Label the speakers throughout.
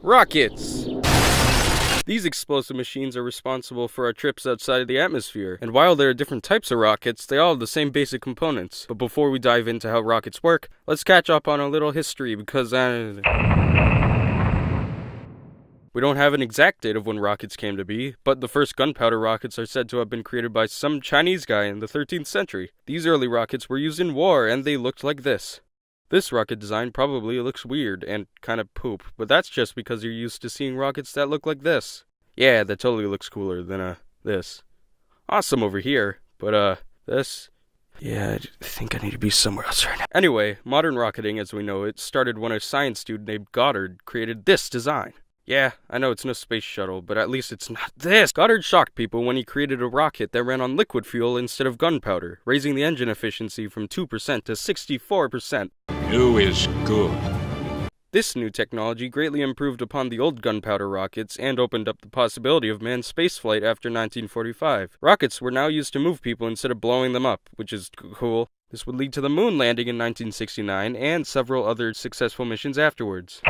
Speaker 1: Rockets! These explosive machines are responsible for our trips outside of the atmosphere, and while there are different types of rockets, they all have the same basic components. But before we dive into how rockets work, let's catch up on a little history because we don't have an exact date of when rockets came to be, but the first gunpowder rockets are said to have been created by some Chinese guy in the 13th century. These early rockets were used in war, and they looked like this. This rocket design probably looks weird and kind of poop, but that's just because you're used to seeing rockets that look like this. Yeah, that totally looks cooler than, this. Awesome over here, but, this... Yeah, I think I need to be somewhere else right now. Anyway, modern rocketing as we know it started when a science dude named Goddard created this design. Yeah, I know it's no space shuttle, but at least it's not this! Goddard shocked people when he created a rocket that ran on liquid fuel instead of gunpowder, raising the engine efficiency from 2% to 64%.
Speaker 2: New is good.
Speaker 1: This new technology greatly improved upon the old gunpowder rockets and opened up the possibility of manned spaceflight after 1945. Rockets were now used to move people instead of blowing them up, which is cool. This would lead to the moon landing in 1969 and several other successful missions afterwards.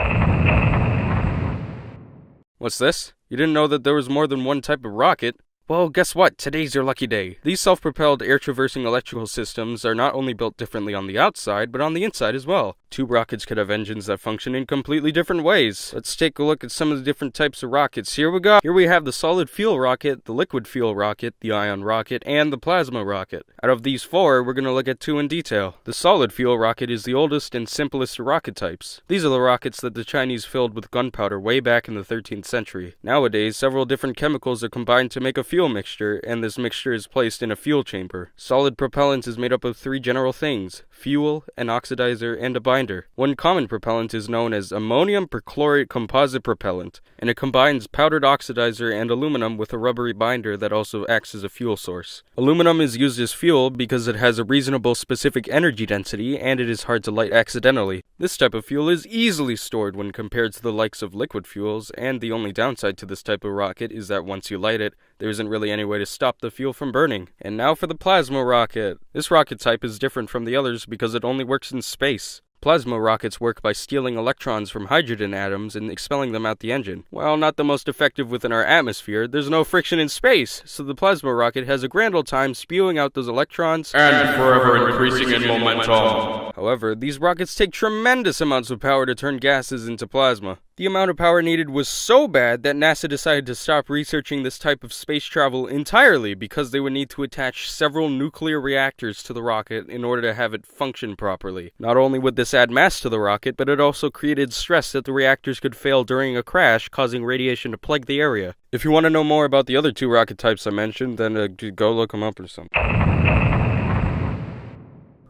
Speaker 1: What's this? You didn't know that there was more than one type of rocket? Well, guess what? Today's your lucky day. These self-propelled air-traversing electrical systems are not only built differently on the outside, but on the inside as well. Tube rockets could have engines that function in completely different ways. Let's take a look at some of the different types of rockets. Here we go. Here we have the solid fuel rocket, the liquid fuel rocket, the ion rocket, and the plasma rocket. Out of these four, we're going to look at two in detail. The solid fuel rocket is the oldest and simplest rocket types. These are the rockets that the Chinese filled with gunpowder way back in the 13th century. Nowadays, several different chemicals are combined to make a fuel mixture, and this mixture is placed in a fuel chamber. Solid propellant is made up of three general things: fuel, an oxidizer, and a binder. One common propellant is known as ammonium perchlorate composite propellant, and it combines powdered oxidizer and aluminum with a rubbery binder that also acts as a fuel source. Aluminum is used as fuel because it has a reasonable specific energy density and it is hard to light accidentally. This type of fuel is easily stored when compared to the likes of liquid fuels, and the only downside to this type of rocket is that once you light it, there isn't really any way to stop the fuel from burning. And now for the plasma rocket. This rocket type is different from the others because it only works in space. Plasma rockets work by stealing electrons from hydrogen atoms and expelling them out the engine. While not the most effective within our atmosphere, there's no friction in space, so the plasma rocket has a grand old time spewing out those electrons
Speaker 2: And forever increasing in momentum.
Speaker 1: However, these rockets take tremendous amounts of power to turn gases into plasma. The amount of power needed was so bad that NASA decided to stop researching this type of space travel entirely because they would need to attach several nuclear reactors to the rocket in order to have it function properly. Not only would this add mass to the rocket, but it also created stress that the reactors could fail during a crash, causing radiation to plague the area. If you want to know more about the other two rocket types I mentioned, then go look them up or something.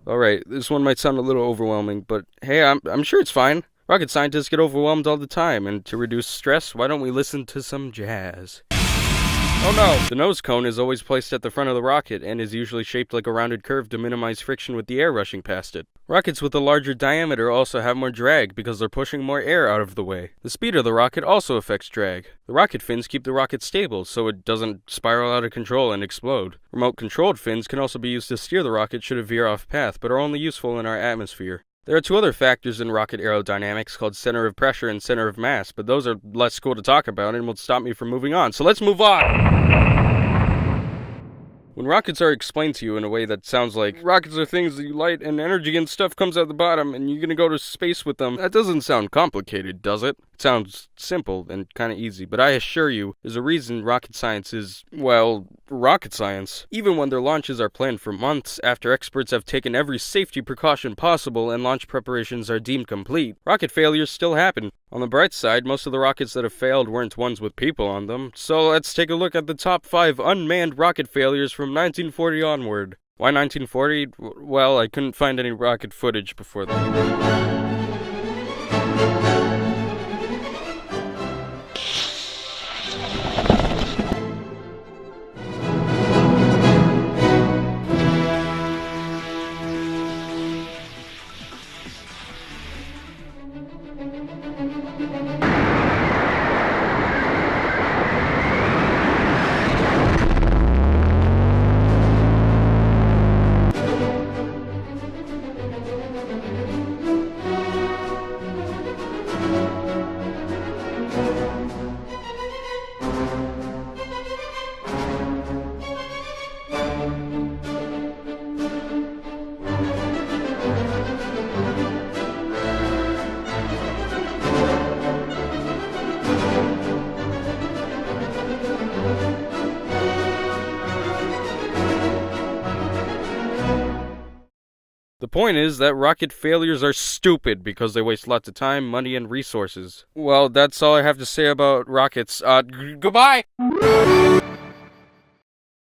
Speaker 1: Alright, this one might sound a little overwhelming, but hey, I'm sure it's fine. Rocket scientists get overwhelmed all the time, and to reduce stress, why don't we listen to some jazz? Oh no! The nose cone is always placed at the front of the rocket, and is usually shaped like a rounded curve to minimize friction with the air rushing past it. Rockets with a larger diameter also have more drag because they're pushing more air out of the way. The speed of the rocket also affects drag. The rocket fins keep the rocket stable, so it doesn't spiral out of control and explode. Remote-controlled fins can also be used to steer the rocket should it veer off path, but are only useful in our atmosphere. There are two other factors in rocket aerodynamics called center of pressure and center of mass, but those are less cool to talk about and will stop me from moving on, so let's move on! When rockets are explained to you in a way that sounds like, rockets are things that you light and energy and stuff comes out the bottom and you're gonna go to space with them, that doesn't sound complicated, does it? It sounds simple and kinda easy, but I assure you, there's a reason rocket science is, well, rocket science. Even when their launches are planned for months after experts have taken every safety precaution possible and launch preparations are deemed complete, rocket failures still happen. On the bright side, most of the rockets that have failed weren't ones with people on them, so let's take a look at the top 5 unmanned rocket failures from 1940 onward. Why 1940? Well, I couldn't find any rocket footage before that. point is that rocket failures are stupid because they waste lots of time, money, and resources. Well, that's all I have to say about rockets. Goodbye!